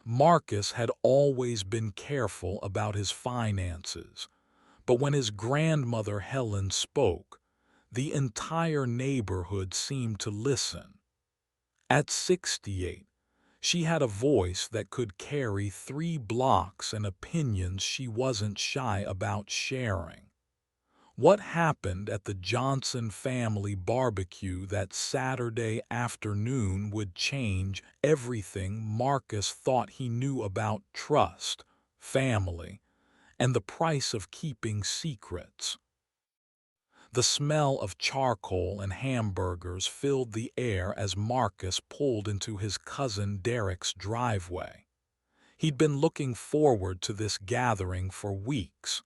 Marcus had always been careful about his finances, but when his grandmother Helen spoke, the entire neighborhood seemed to listen. At 68, she had a voice that could carry 3 blocks and opinions she wasn't shy about sharing. What happened at the Johnson family barbecue that Saturday afternoon would change everything Marcus thought he knew about trust, family, and the price of keeping secrets. The smell of charcoal and hamburgers filled the air as Marcus pulled into his cousin Derek's driveway. He'd been looking forward to this gathering for weeks.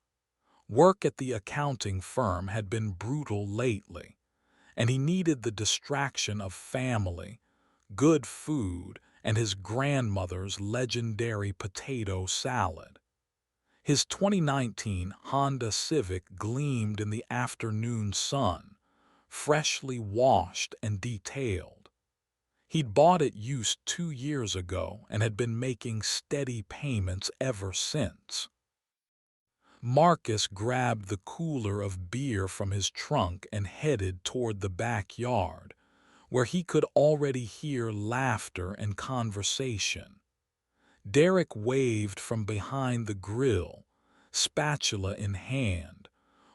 Work at the accounting firm had been brutal lately, and he needed the distraction of family, good food, and his grandmother's legendary potato salad. His 2019 Honda Civic gleamed in the afternoon sun, freshly washed and detailed. He'd bought it used 2 years ago and had been making steady payments ever since. Marcus grabbed the cooler of beer from his trunk and headed toward the backyard, where he could already hear laughter and conversation. Derek waved from behind the grill, spatula in hand,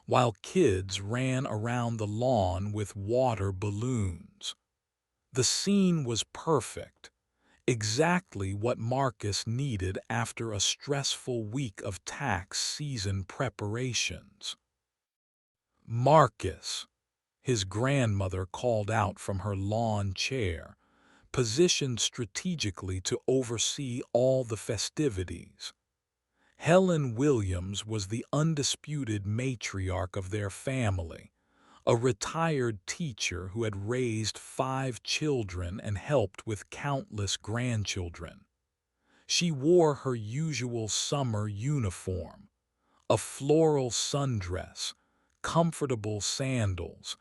while kids ran around the lawn with water balloons. The scene was perfect, exactly what Marcus needed after a stressful week of tax season preparations. Marcus, his grandmother called out from her lawn chair, positioned strategically to oversee all the festivities. Helen Williams was the undisputed matriarch of their family, a retired teacher who had raised 5 children and helped with countless grandchildren. She wore her usual summer uniform, a floral sundress, comfortable sandals,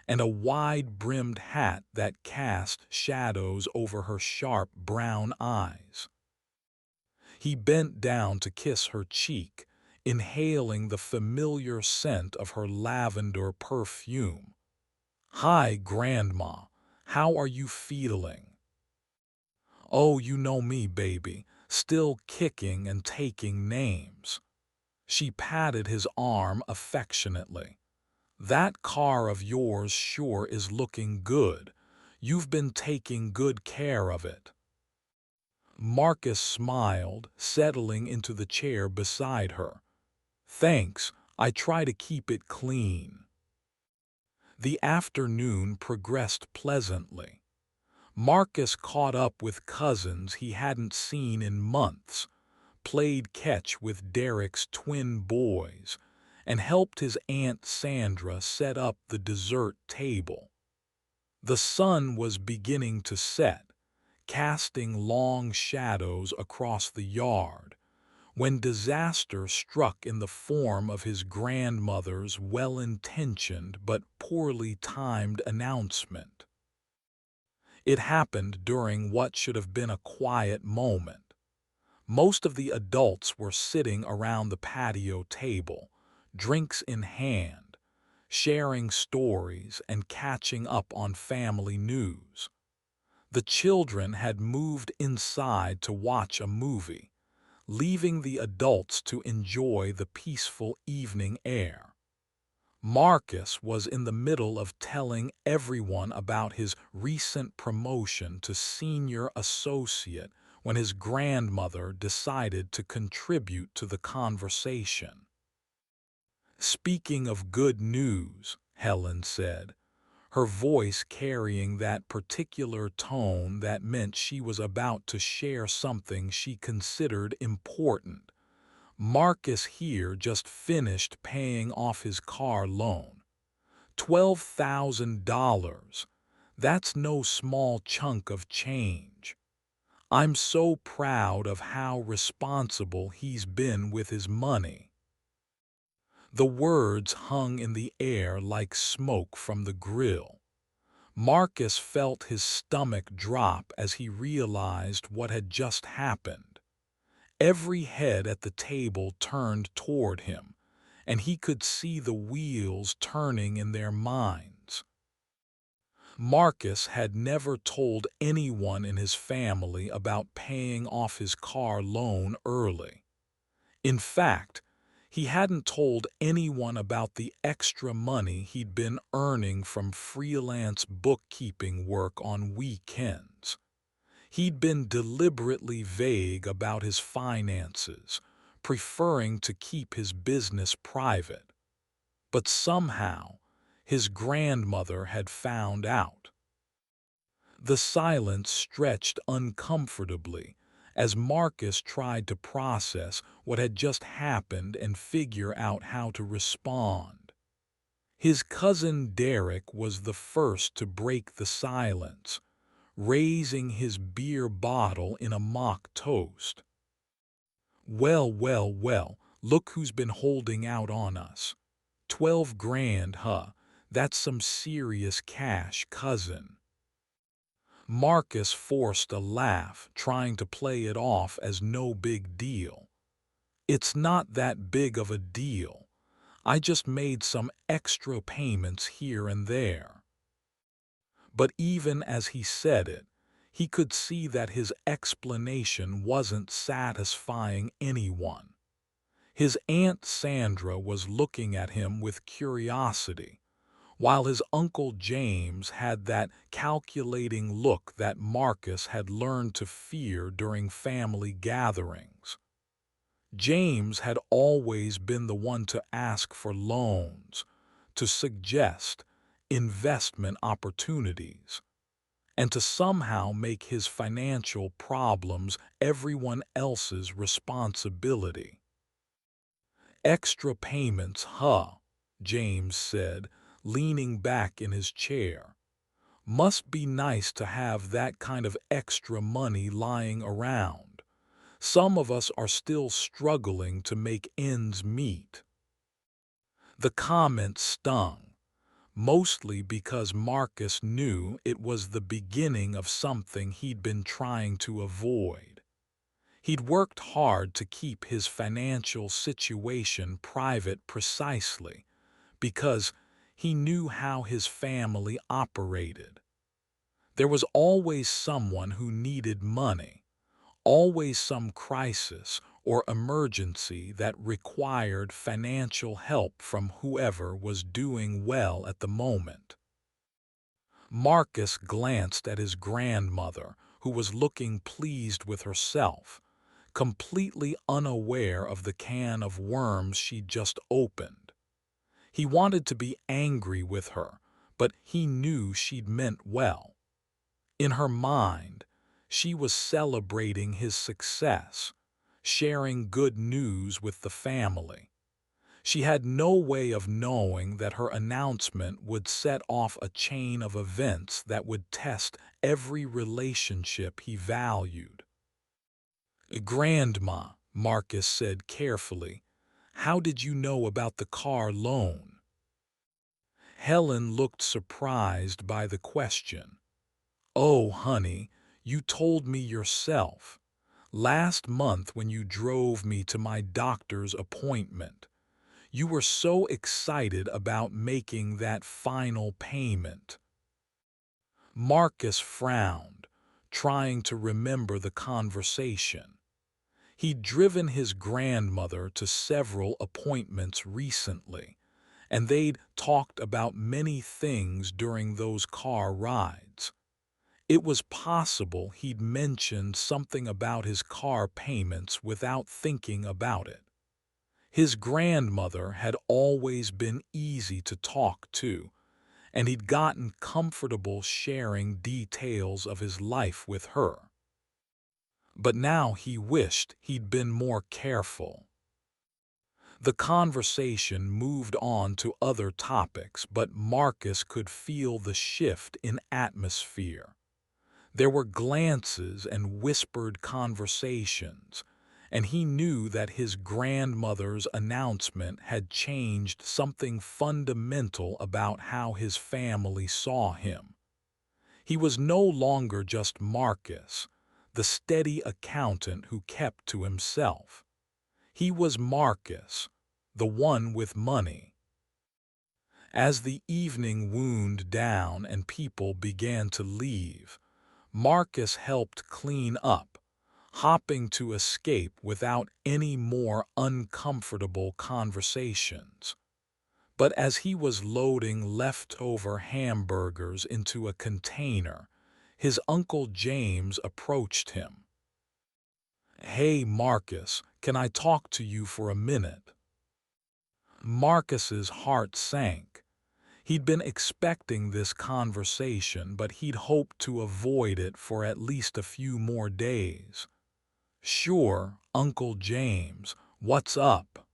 and a wide-brimmed hat that cast shadows over her sharp brown eyes. He bent down to kiss her cheek, inhaling the familiar scent of her lavender perfume. "Hi, Grandma. How are you feeling?" "Oh, you know me, baby, still kicking and taking names." She patted his arm affectionately. "That car of yours sure is looking good. You've been taking good care of it." Marcus smiled, settling into the chair beside her. "Thanks, I try to keep it clean." The afternoon progressed pleasantly. Marcus caught up with cousins he hadn't seen in months, played catch with Derek's twin boys, and helped his Aunt Sandra set up the dessert table. The sun was beginning to set, casting long shadows across the yard, when disaster struck in the form of his grandmother's well-intentioned but poorly timed announcement. It happened during what should have been a quiet moment. Most of the adults were sitting around the patio table, drinks in hand, sharing stories and catching up on family news. The children had moved inside to watch a movie, leaving the adults to enjoy the peaceful evening air. Marcus was in the middle of telling everyone about his recent promotion to senior associate when his grandmother decided to contribute to the conversation. "Speaking of good news," Helen said, her voice carrying that particular tone that meant she was about to share something she considered important. "Marcus here just finished paying off his car loan. $12,000. That's no small chunk of change. I'm so proud of how responsible he's been with his money." The words hung in the air like smoke from the grill. Marcus felt his stomach drop as he realized what had just happened. Every head at the table turned toward him, and he could see the wheels turning in their minds. Marcus had never told anyone in his family about paying off his car loan early. In fact, he hadn't told anyone about the extra money he'd been earning from freelance bookkeeping work on weekends. He'd been deliberately vague about his finances, preferring to keep his business private. But somehow, his grandmother had found out. The silence stretched uncomfortably as Marcus tried to process what had just happened and figure out how to respond. His cousin Derek was the first to break the silence, raising his beer bottle in a mock toast. "Well, well, well, look who's been holding out on us. 12 grand, huh? That's some serious cash, cousin." Marcus forced a laugh, trying to play it off as no big deal. "It's not that big of a deal. I just made some extra payments here and there." But even as he said it, he could see that his explanation wasn't satisfying anyone. His Aunt Sandra was looking at him with curiosity, while his Uncle James had that calculating look that Marcus had learned to fear during family gatherings. James had always been the one to ask for loans, to suggest investment opportunities, and to somehow make his financial problems everyone else's responsibility. "Extra payments, huh?" James said, leaning back in his chair. "Must be nice to have that kind of extra money lying around. Some of us are still struggling to make ends meet." The comment stung, mostly because Marcus knew it was the beginning of something he'd been trying to avoid. He'd worked hard to keep his financial situation private precisely because he knew how his family operated. There was always someone who needed money, always some crisis or emergency that required financial help from whoever was doing well at the moment. Marcus glanced at his grandmother, who was looking pleased with herself, completely unaware of the can of worms she'd just opened. He wanted to be angry with her, but he knew she'd meant well. In her mind, she was celebrating his success, sharing good news with the family. She had no way of knowing that her announcement would set off a chain of events that would test every relationship he valued. "Grandma," Marcus said carefully, "how did you know about the car loan?" Helen looked surprised by the question. "Oh, honey, you told me yourself. Last month when you drove me to my doctor's appointment. You were so excited about making that final payment." Marcus frowned, trying to remember the conversation. He'd driven his grandmother to several appointments recently, and they'd talked about many things during those car rides. It was possible he'd mentioned something about his car payments without thinking about it. His grandmother had always been easy to talk to, and he'd gotten comfortable sharing details of his life with her. But now he wished he'd been more careful. The conversation moved on to other topics, but Marcus could feel the shift in atmosphere. There were glances and whispered conversations, and he knew that his grandmother's announcement had changed something fundamental about how his family saw him. He was no longer just Marcus, the steady accountant who kept to himself. He was Marcus, the one with money. As the evening wound down and people began to leave, Marcus helped clean up, hopping to escape without any more uncomfortable conversations. But as he was loading leftover hamburgers into a container, his Uncle James approached him. "Hey, Marcus, can I talk to you for a minute?" Marcus's heart sank. He'd been expecting this conversation, but he'd hoped to avoid it for at least a few more days. "Sure, Uncle James, what's up?"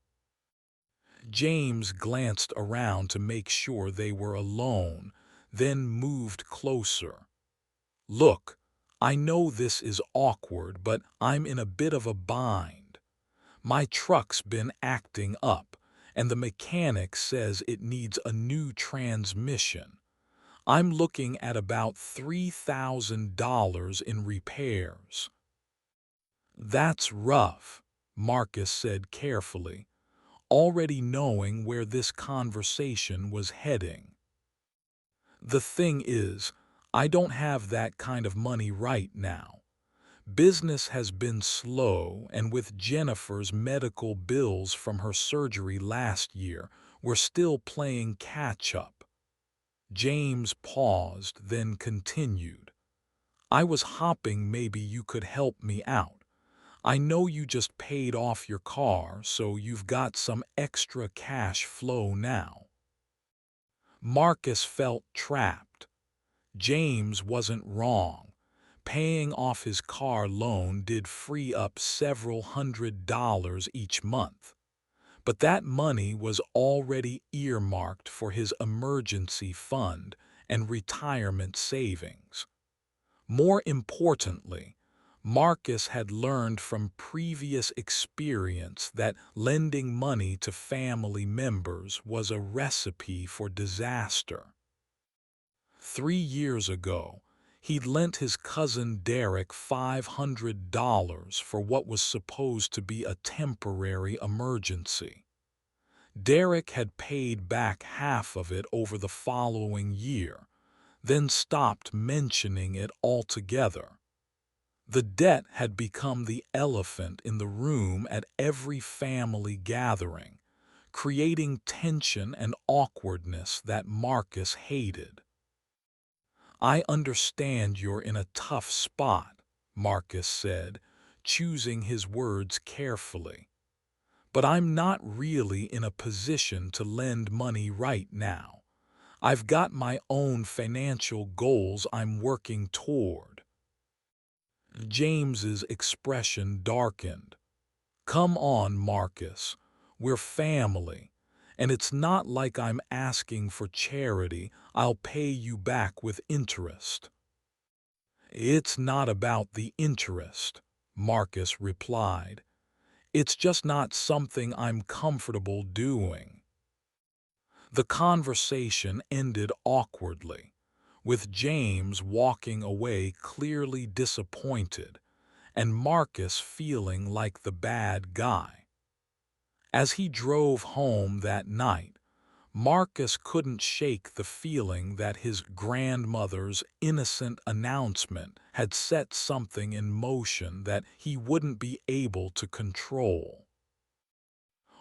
James glanced around to make sure they were alone, then moved closer. "Look, I know this is awkward, but I'm in a bit of a bind. My truck's been acting up, and the mechanic says it needs a new transmission. I'm looking at about $3,000 in repairs." "That's rough," Marcus said carefully, already knowing where this conversation was heading. "The thing is, I don't have that kind of money right now. Business has been slow, and with Jennifer's medical bills from her surgery last year, we're still playing catch-up." James paused, then continued. "I was hoping maybe you could help me out. I know you just paid off your car, so you've got some extra cash flow now." Marcus felt trapped. James wasn't wrong. Paying off his car loan did free up several $100s each month. But that money was already earmarked for his emergency fund and retirement savings. More importantly, Marcus had learned from previous experience that lending money to family members was a recipe for disaster. 3 years ago, he'd lent his cousin Derek $500 for what was supposed to be a temporary emergency. Derek had paid back half of it over the following year, then stopped mentioning it altogether. The debt had become the elephant in the room at every family gathering, creating tension and awkwardness that Marcus hated. "I understand you're in a tough spot," Marcus said, choosing his words carefully. "But I'm not really in a position to lend money right now. I've got my own financial goals I'm working toward." James's expression darkened. "Come on, Marcus. We're family. And it's not like I'm asking for charity. I'll pay you back with interest." "It's not about the interest," Marcus replied. "It's just not something I'm comfortable doing." The conversation ended awkwardly, with James walking away clearly disappointed, and Marcus feeling like the bad guy. As he drove home that night, Marcus couldn't shake the feeling that his grandmother's innocent announcement had set something in motion that he wouldn't be able to control.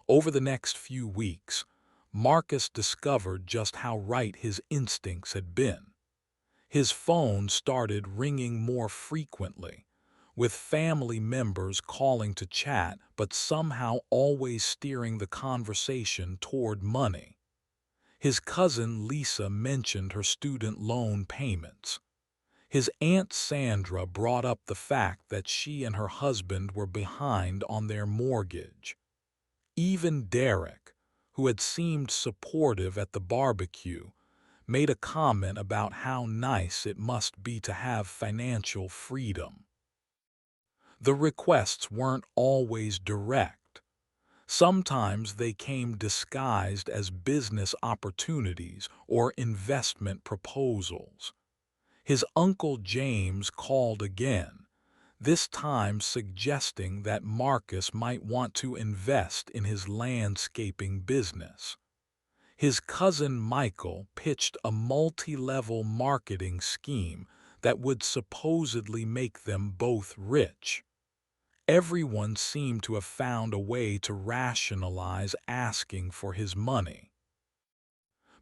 Over the next few weeks, Marcus discovered just how right his instincts had been. His phone started ringing more frequently, with family members calling to chat but somehow always steering the conversation toward money. His cousin Lisa mentioned her student loan payments. His Aunt Sandra brought up the fact that she and her husband were behind on their mortgage. Even Derek, who had seemed supportive at the barbecue, made a comment about how nice it must be to have financial freedom. The requests weren't always direct. Sometimes they came disguised as business opportunities or investment proposals. His Uncle James called again, this time suggesting that Marcus might want to invest in his landscaping business. His cousin Michael pitched a multi-level marketing scheme that would supposedly make them both rich. Everyone seemed to have found a way to rationalize asking for his money.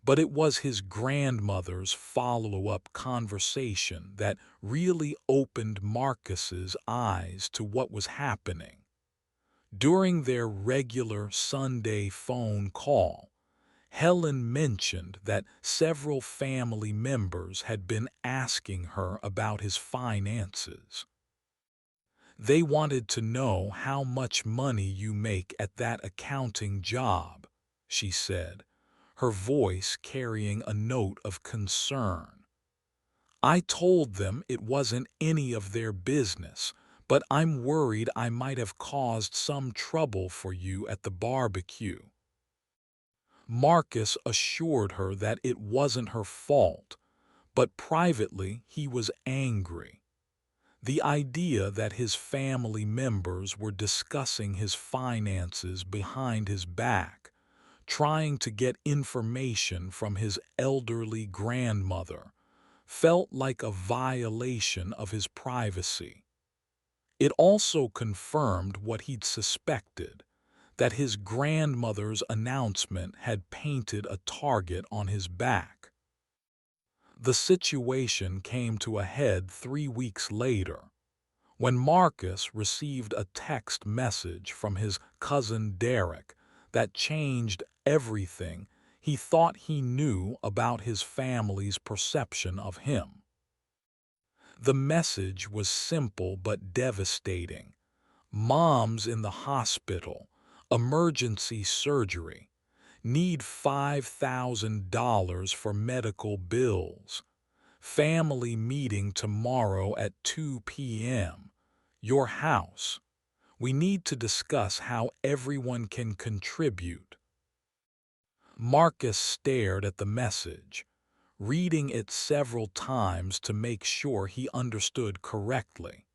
But it was his grandmother's follow-up conversation that really opened Marcus's eyes to what was happening. During their regular Sunday phone call, Helen mentioned that several family members had been asking her about his finances. They wanted to know how much money you make at that accounting job, she said, her voice carrying a note of concern. I told them it wasn't any of their business, but I'm worried I might have caused some trouble for you at the barbecue. Marcus assured her that it wasn't her fault, but privately he was angry. The idea that his family members were discussing his finances behind his back, trying to get information from his elderly grandmother, felt like a violation of his privacy. It also confirmed what he'd suspected, that his grandmother's announcement had painted a target on his back. The situation came to a head 3 weeks later, when Marcus received a text message from his cousin Derek that changed everything he thought he knew about his family's perception of him. The message was simple but devastating. Mom's in the hospital, emergency surgery, need $5,000 for medical bills. Family meeting tomorrow at 2 p.m. Your house. We need to discuss how everyone can contribute. Marcus stared at the message, reading it several times to make sure he understood correctly.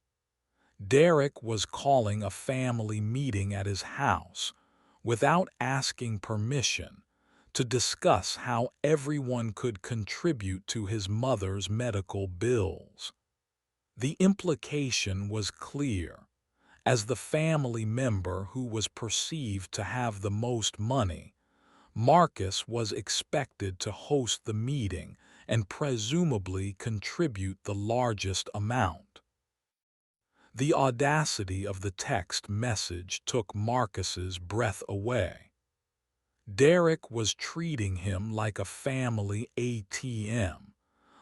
Derek was calling a family meeting at his house, without asking permission, to discuss how everyone could contribute to his mother's medical bills. The implication was clear. As the family member who was perceived to have the most money, Marcus was expected to host the meeting and presumably contribute the largest amount. The audacity of the text message took Marcus's breath away. Derek was treating him like a family ATM,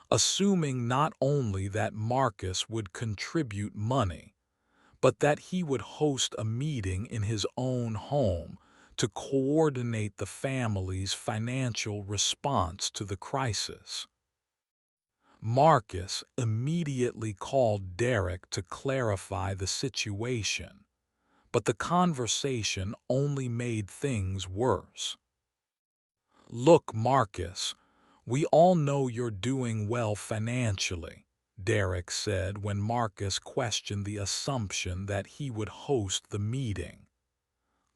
assuming not only that Marcus would contribute money, but that he would host a meeting in his own home to coordinate the family's financial response to the crisis. Marcus immediately called Derek to clarify the situation, but the conversation only made things worse. Look, Marcus, we all know you're doing well financially, Derek said when Marcus questioned the assumption that he would host the meeting.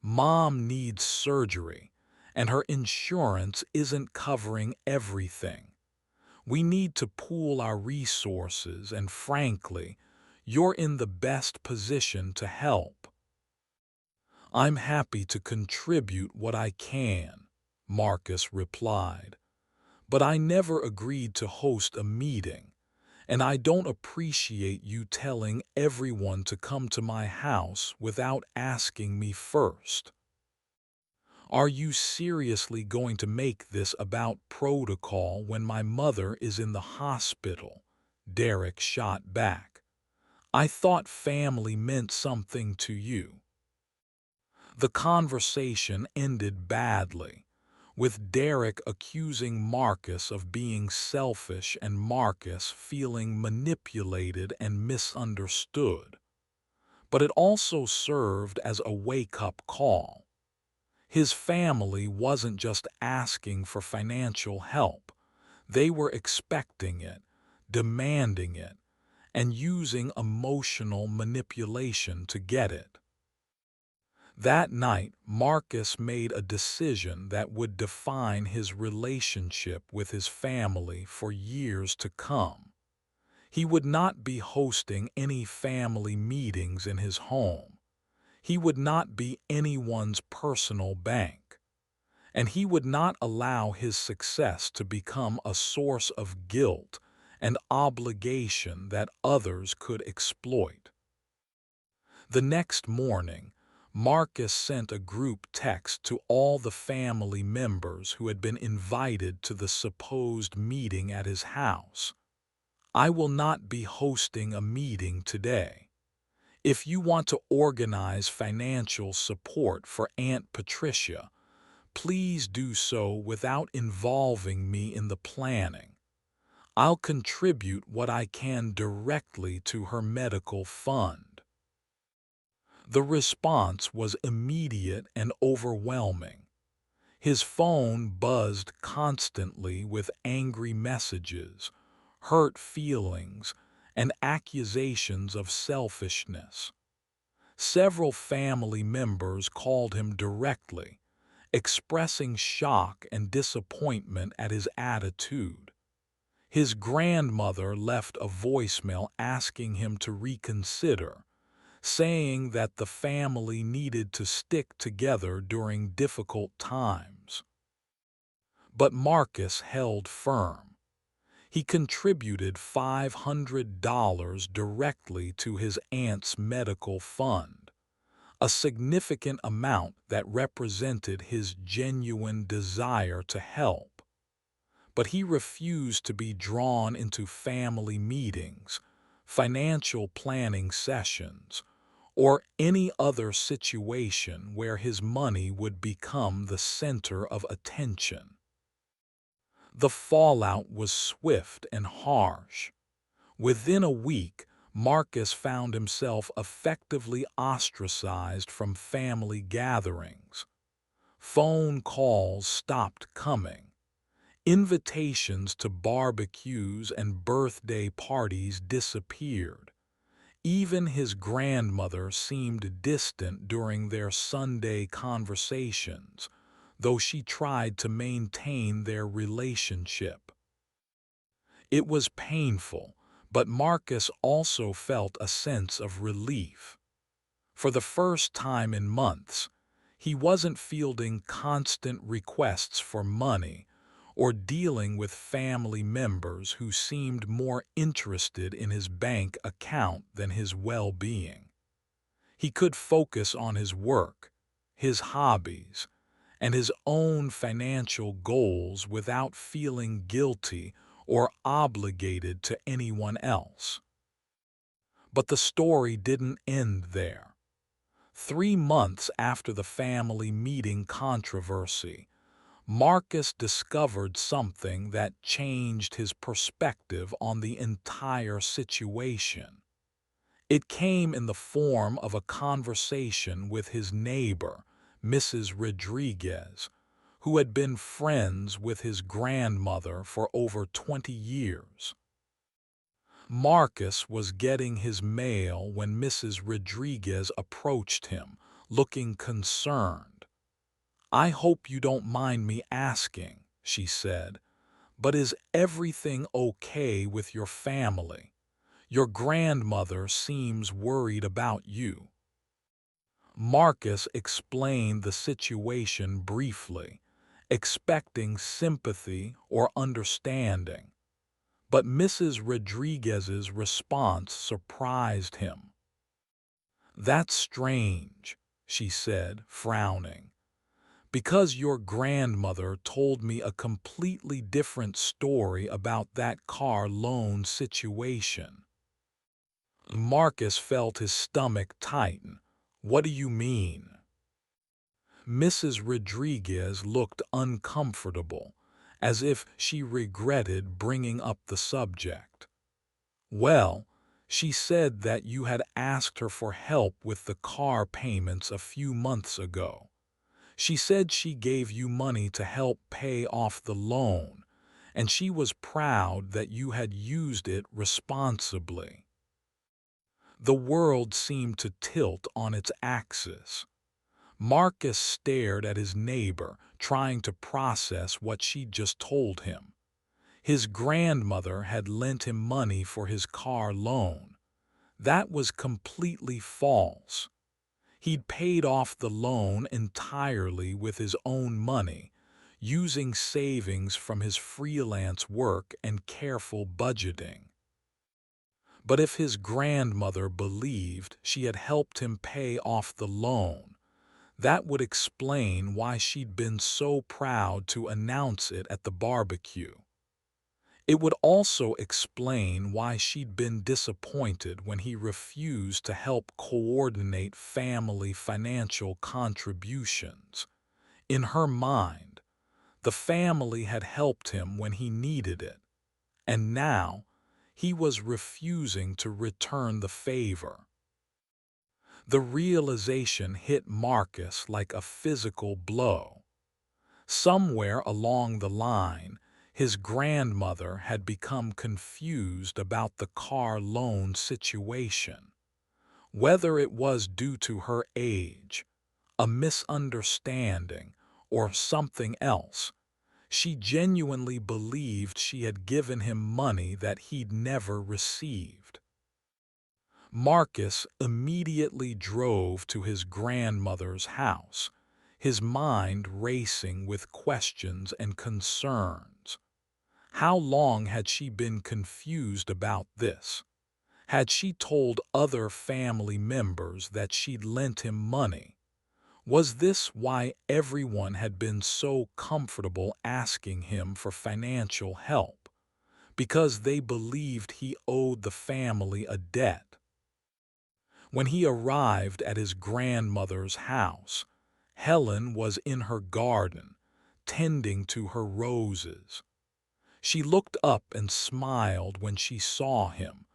Mom needs surgery, and her insurance isn't covering everything. We need to pool our resources, and frankly, you're in the best position to help. I'm happy to contribute what I can, Marcus replied, but I never agreed to host a meeting, and I don't appreciate you telling everyone to come to my house without asking me first. Are you seriously going to make this about protocol when my mother is in the hospital? Derek shot back. I thought family meant something to you. The conversation ended badly, with Derek accusing Marcus of being selfish and Marcus feeling manipulated and misunderstood. But it also served as a wake-up call. His family wasn't just asking for financial help. They were expecting it, demanding it, and using emotional manipulation to get it. That night, Marcus made a decision that would define his relationship with his family for years to come. He would not be hosting any family meetings in his home. He would not be anyone's personal bank. And he would not allow his success to become a source of guilt and obligation that others could exploit. The next morning, Marcus sent a group text to all the family members who had been invited to the supposed meeting at his house. "I will not be hosting a meeting today. If you want to organize financial support for Aunt Patricia, please do so without involving me in the planning. I'll contribute what I can directly to her medical fund." The response was immediate and overwhelming. His phone buzzed constantly with angry messages, hurt feelings, and accusations of selfishness. Several family members called him directly, expressing shock and disappointment at his attitude. His grandmother left a voicemail asking him to reconsider, saying that the family needed to stick together during difficult times. But Marcus held firm. He contributed $500 directly to his aunt's medical fund, a significant amount that represented his genuine desire to help. But he refused to be drawn into family meetings, financial planning sessions, or any other situation where his money would become the center of attention. The fallout was swift and harsh. Within a week, Marcus found himself effectively ostracized from family gatherings. Phone calls stopped coming. Invitations to barbecues and birthday parties disappeared. Even his grandmother seemed distant during their Sunday conversations, though she tried to maintain their relationship. It was painful, but Marcus also felt a sense of relief. For the first time in months, he wasn't fielding constant requests for money or dealing with family members who seemed more interested in his bank account than his well-being. He could focus on his work, his hobbies, and his own financial goals without feeling guilty or obligated to anyone else. But the story didn't end there. 3 months after the family meeting controversy, Marcus discovered something that changed his perspective on the entire situation. It came in the form of a conversation with his neighbor, Mrs. Rodriguez, who had been friends with his grandmother for over 20 years. Marcus was getting his mail when Mrs. Rodriguez approached him, looking concerned. "I hope you don't mind me asking," she said, "but is everything okay with your family? Your grandmother seems worried about you." Marcus explained the situation briefly, expecting sympathy or understanding. But Mrs. Rodriguez's response surprised him. "That's strange," she said, frowning, "because your grandmother told me a completely different story about that car loan situation." Marcus felt his stomach tighten. "What do you mean?" Mrs. Rodriguez looked uncomfortable, as if she regretted bringing up the subject. "Well, she said that you had asked her for help with the car payments a few months ago. She said she gave you money to help pay off the loan, and she was proud that you had used it responsibly." The world seemed to tilt on its axis. Marcus stared at his neighbor, trying to process what she'd just told him. His grandmother had lent him money for his car loan. That was completely false. He'd paid off the loan entirely with his own money, using savings from his freelance work and careful budgeting. But if his grandmother believed she had helped him pay off the loan, that would explain why she'd been so proud to announce it at the barbecue. It would also explain why she'd been disappointed when he refused to help coordinate family financial contributions. In her mind, the family had helped him when he needed it, and now he was refusing to return the favor. The realization hit Marcus like a physical blow. Somewhere along the line, his grandmother had become confused about the car loan situation. Whether it was due to her age, a misunderstanding, or something else, she genuinely believed she had given him money that he'd never received. Marcus immediately drove to his grandmother's house, his mind racing with questions and concerns. How long had she been confused about this? Had she told other family members that she'd lent him money? Was this why everyone had been so comfortable asking him for financial help? Because they believed he owed the family a debt. When he arrived at his grandmother's house, Helen was in her garden, tending to her roses. She looked up and smiled when she saw him,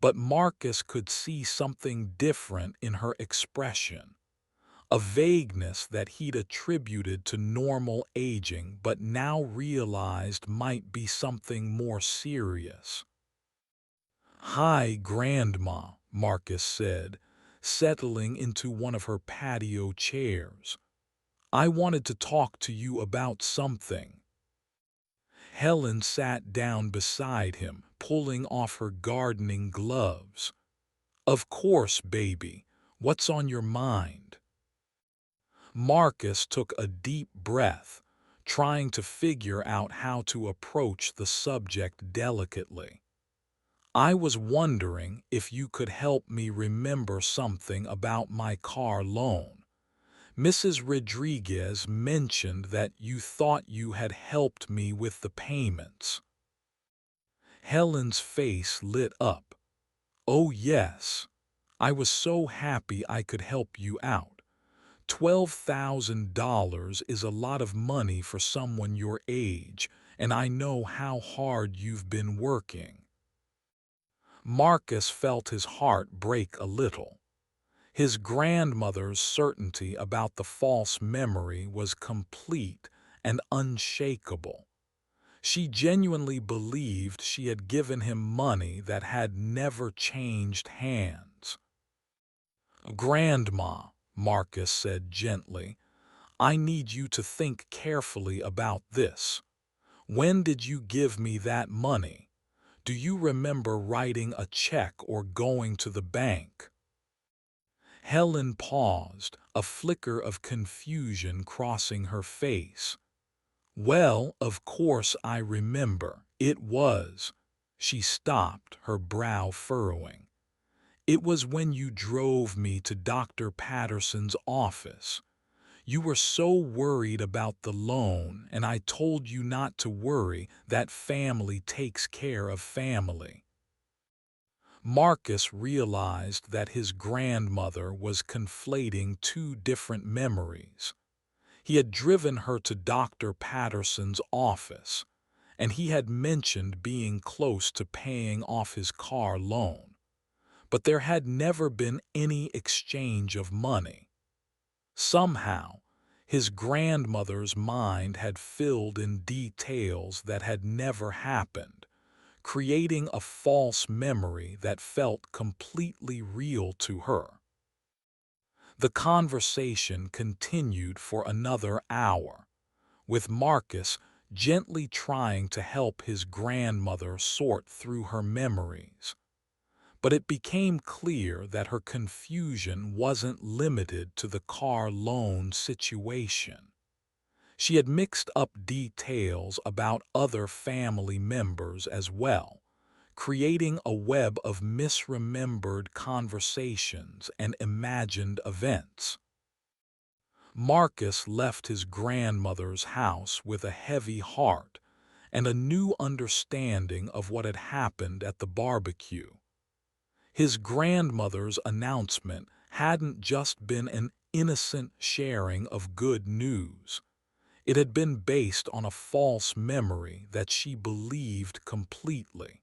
but Marcus could see something different in her expression, a vagueness that he'd attributed to normal aging but now realized might be something more serious. "Hi, Grandma," Marcus said, settling into one of her patio chairs. "I wanted to talk to you about something." Helen sat down beside him, pulling off her gardening gloves. "Of course, baby. What's on your mind?" Marcus took a deep breath, trying to figure out how to approach the subject delicately. "I was wondering if you could help me remember something about my car loan. Mrs. Rodriguez mentioned that you thought you had helped me with the payments." Helen's face lit up. "Oh yes, I was so happy I could help you out. $12,000 is a lot of money for someone your age, and I know how hard you've been working." Marcus felt his heart break a little. His grandmother's certainty about the false memory was complete and unshakable. She genuinely believed she had given him money that had never changed hands. "Grandma," Marcus said gently, "I need you to think carefully about this. When did you give me that money? Do you remember writing a check or going to the bank?" Helen paused, a flicker of confusion crossing her face. "Well, of course I remember. It was—" She stopped, her brow furrowing. "It was when you drove me to Dr. Patterson's office. You were so worried about the loan, and I told you not to worry, that family takes care of family." Marcus realized that his grandmother was conflating two different memories. He had driven her to Dr. Patterson's office, and he had mentioned being close to paying off his car loan. But there had never been any exchange of money. Somehow, his grandmother's mind had filled in details that had never happened, creating a false memory that felt completely real to her. The conversation continued for another hour, with Marcus gently trying to help his grandmother sort through her memories. But it became clear that her confusion wasn't limited to the car loan situation. She had mixed up details about other family members as well, creating a web of misremembered conversations and imagined events. Marcus left his grandmother's house with a heavy heart and a new understanding of what had happened at the barbecue. His grandmother's announcement hadn't just been an innocent sharing of good news. It had been based on a false memory that she believed completely.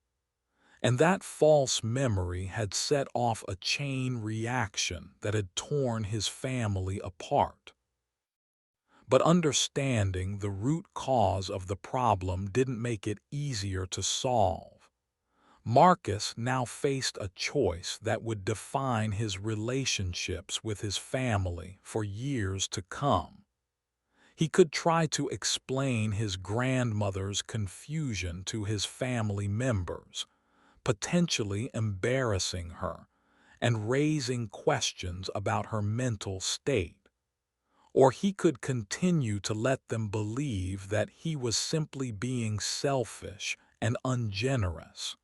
And that false memory had set off a chain reaction that had torn his family apart. But understanding the root cause of the problem didn't make it easier to solve. Marcus now faced a choice that would define his relationships with his family for years to come. He could try to explain his grandmother's confusion to his family members, potentially embarrassing her and raising questions about her mental state. Or he could continue to let them believe that he was simply being selfish and ungenerous.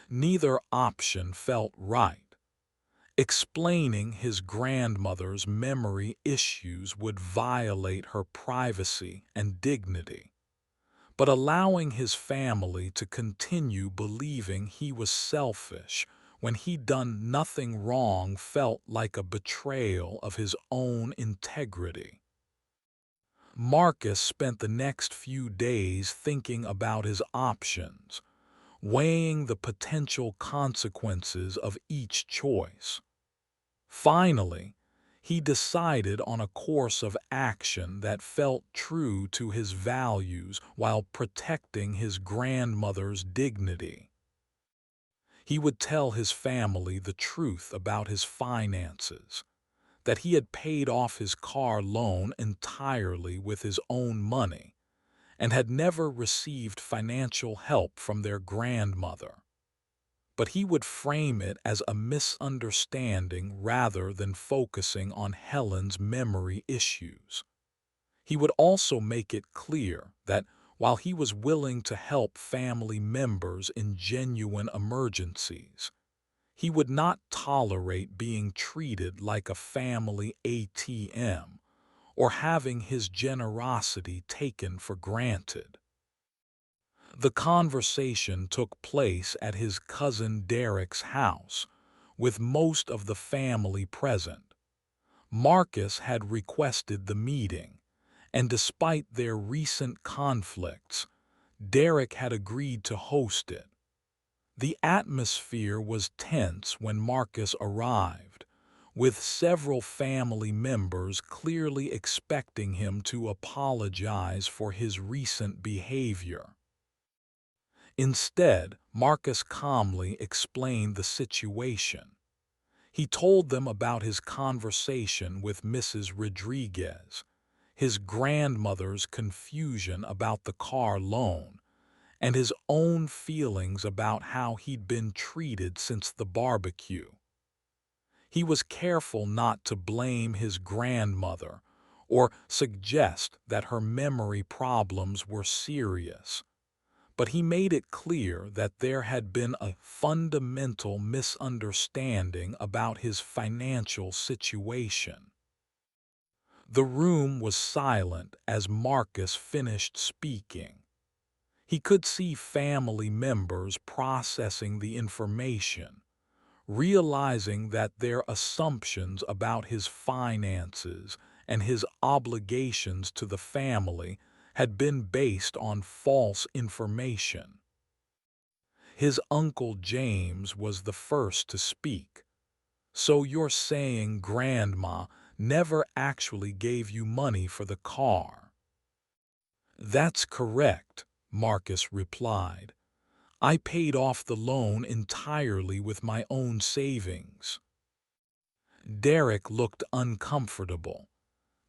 Neither option felt right. Explaining his grandmother's memory issues would violate her privacy and dignity, but allowing his family to continue believing he was selfish when he'd done nothing wrong felt like a betrayal of his own integrity. Marcus spent the next few days thinking about his options, weighing the potential consequences of each choice. Finally, he decided on a course of action that felt true to his values while protecting his grandmother's dignity. He would tell his family the truth about his finances, that he had paid off his car loan entirely with his own money and had never received financial help from their grandmother. But he would frame it as a misunderstanding rather than focusing on Helen's memory issues. He would also make it clear that while he was willing to help family members in genuine emergencies, he would not tolerate being treated like a family ATM or having his generosity taken for granted. The conversation took place at his cousin Derek's house, with most of the family present. Marcus had requested the meeting, and despite their recent conflicts, Derek had agreed to host it. The atmosphere was tense when Marcus arrived, with several family members clearly expecting him to apologize for his recent behavior. Instead, Marcus calmly explained the situation. He told them about his conversation with Mrs. Rodriguez, his grandmother's confusion about the car loan, and his own feelings about how he'd been treated since the barbecue. He was careful not to blame his grandmother or suggest that her memory problems were serious, but he made it clear that there had been a fundamental misunderstanding about his financial situation. The room was silent as Marcus finished speaking. He could see family members processing the information, realizing that their assumptions about his finances and his obligations to the family had been based on false information. His Uncle James was the first to speak. "So you're saying Grandma never actually gave you money for the car?" "That's correct," Marcus replied. I paid off the loan entirely with my own savings. Derek looked uncomfortable,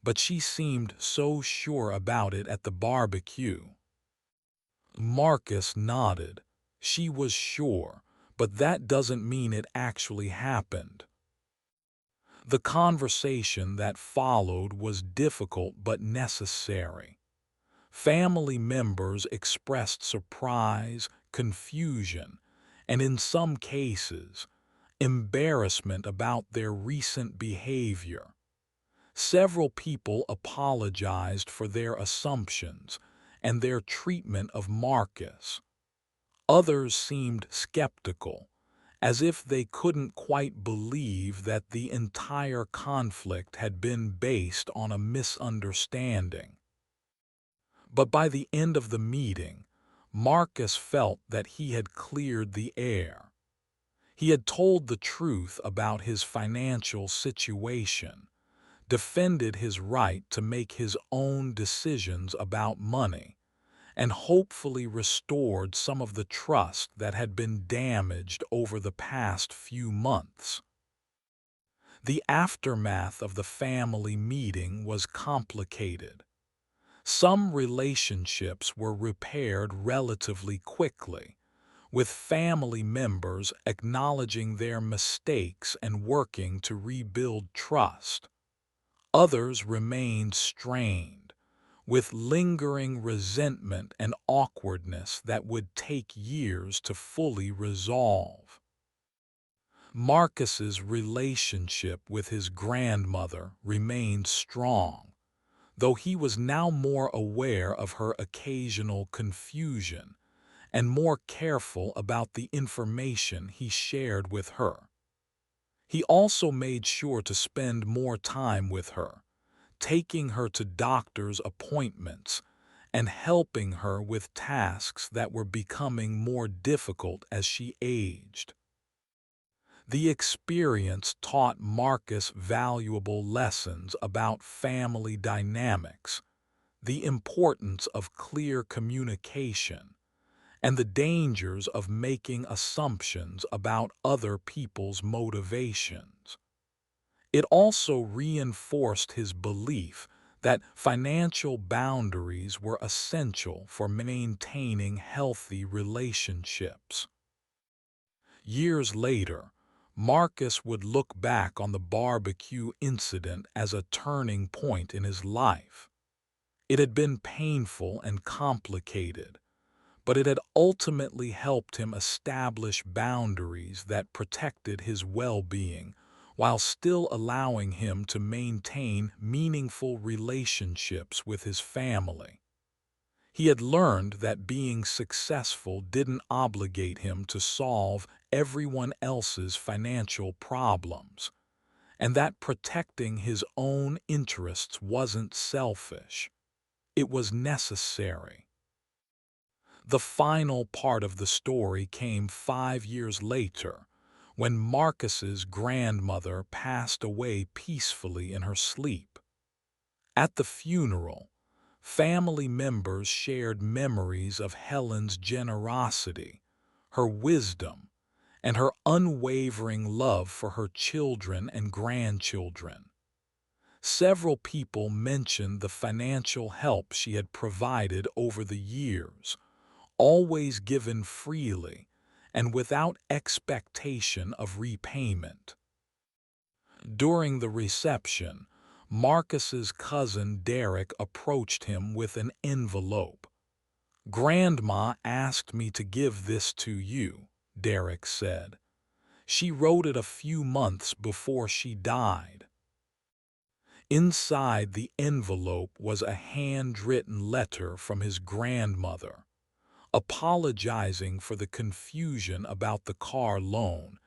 but she seemed so sure about it at the barbecue. Marcus nodded. She was sure, but that doesn't mean it actually happened. The conversation that followed was difficult but necessary. Family members expressed surprise, confusion, and in some cases, embarrassment about their recent behavior. Several people apologized for their assumptions and their treatment of Marcus. Others seemed skeptical, as if they couldn't quite believe that the entire conflict had been based on a misunderstanding. But by the end of the meeting, Marcus felt that he had cleared the air. He had told the truth about his financial situation, defended his right to make his own decisions about money, and hopefully restored some of the trust that had been damaged over the past few months. The aftermath of the family meeting was complicated. Some relationships were repaired relatively quickly, with family members acknowledging their mistakes and working to rebuild trust. Others remained strained, with lingering resentment and awkwardness that would take years to fully resolve. Marcus's relationship with his grandmother remained strong, though he was now more aware of her occasional confusion and more careful about the information he shared with her. He also made sure to spend more time with her, taking her to doctor's appointments and helping her with tasks that were becoming more difficult as she aged. The experience taught Marcus valuable lessons about family dynamics, the importance of clear communication, and the dangers of making assumptions about other people's motivations. It also reinforced his belief that financial boundaries were essential for maintaining healthy relationships. Years later, Marcus would look back on the barbecue incident as a turning point in his life. It had been painful and complicated, but it had ultimately helped him establish boundaries that protected his well-being while still allowing him to maintain meaningful relationships with his family. He had learned that being successful didn't obligate him to solve everyone else's financial problems, and that protecting his own interests wasn't selfish. It was necessary. The final part of the story came 5 years later, when Marcus's grandmother passed away peacefully in her sleep. At the funeral, family members shared memories of Helen's generosity, her wisdom, and her unwavering love for her children and grandchildren. Several people mentioned the financial help she had provided over the years, always given freely and without expectation of repayment. During the reception, Marcus's cousin Derek approached him with an envelope. "Grandma asked me to give this to you," Derek said. "She wrote it a few months before she died." Inside the envelope was a handwritten letter from his grandmother, apologizing for the confusion about the car loan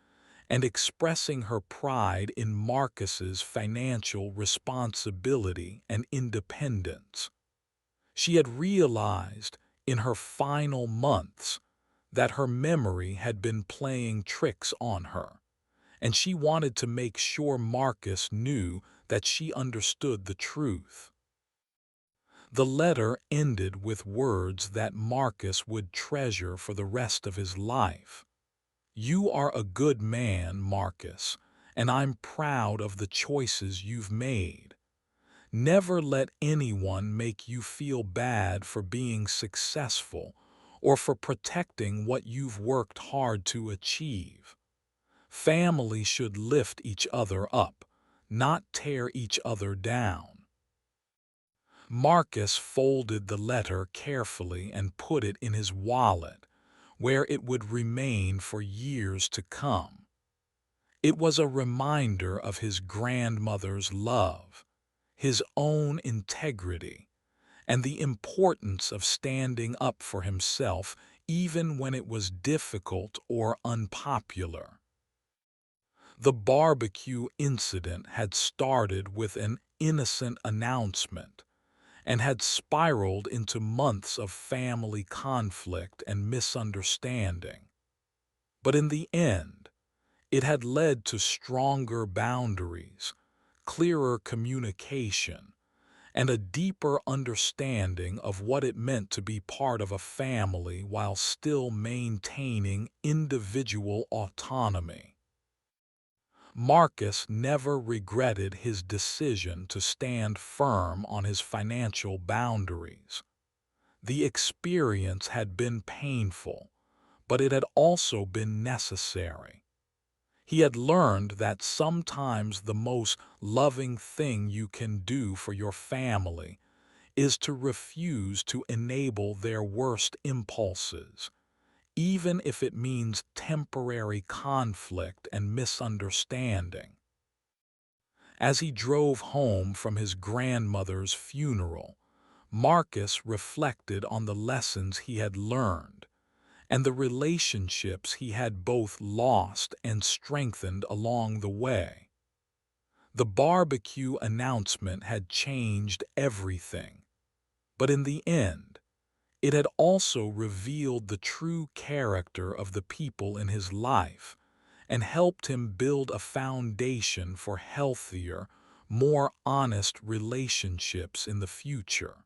and expressing her pride in Marcus's financial responsibility and independence. She had realized, in her final months, that her memory had been playing tricks on her, and she wanted to make sure Marcus knew that she understood the truth. The letter ended with words that Marcus would treasure for the rest of his life. "You are a good man, Marcus, and I'm proud of the choices you've made. Never let anyone make you feel bad for being successful or for protecting what you've worked hard to achieve. Family should lift each other up, not tear each other down." Marcus folded the letter carefully and put it in his wallet, where it would remain for years to come. It was a reminder of his grandmother's love, his own integrity, and the importance of standing up for himself even when it was difficult or unpopular. The barbecue incident had started with an innocent announcement and had spiraled into months of family conflict and misunderstanding. But in the end, it had led to stronger boundaries, clearer communication, and a deeper understanding of what it meant to be part of a family while still maintaining individual autonomy. Marcus never regretted his decision to stand firm on his financial boundaries. The experience had been painful, but it had also been necessary. He had learned that sometimes the most loving thing you can do for your family is to refuse to enable their worst impulses, even if it means temporary conflict and misunderstanding. As he drove home from his grandmother's funeral, Marcus reflected on the lessons he had learned and the relationships he had both lost and strengthened along the way. The barbecue announcement had changed everything, but in the end, it had also revealed the true character of the people in his life and helped him build a foundation for healthier, more honest relationships in the future.